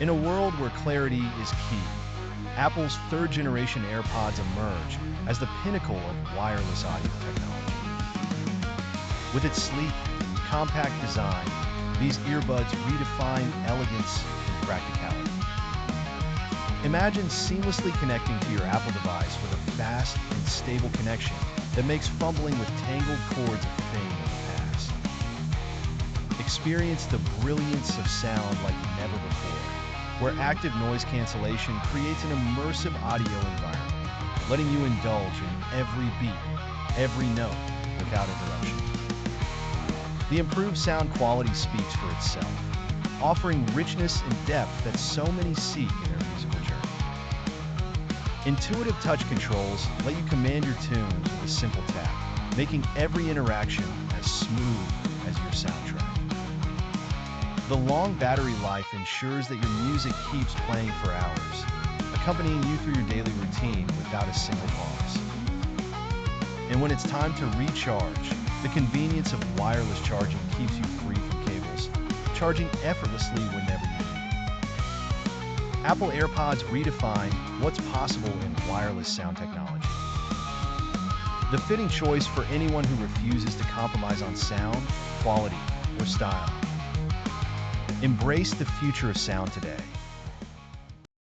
In a world where clarity is key, Apple's third-generation AirPods emerge as the pinnacle of wireless audio technology. With its sleek, compact design, these earbuds redefine elegance and practicality. Imagine seamlessly connecting to your Apple device with a fast and stable connection that makes fumbling with tangled cords a thing of the past. Experience the brilliance of sound like never before, where active noise cancellation creates an immersive audio environment, letting you indulge in every beat, every note, without interruption. The improved sound quality speaks for itself, offering richness and depth that so many seek in their musical journey. Intuitive touch controls let you command your tunes with a simple tap, making every interaction as smooth as your soundtrack. The long battery life ensures that your music keeps playing for hours, accompanying you through your daily routine without a single pause. And when it's time to recharge, the convenience of wireless charging keeps you free from cables, charging effortlessly whenever you need. Apple AirPods redefine what's possible in wireless sound technology. The fitting choice for anyone who refuses to compromise on sound, quality, or style. Embrace the future of sound today.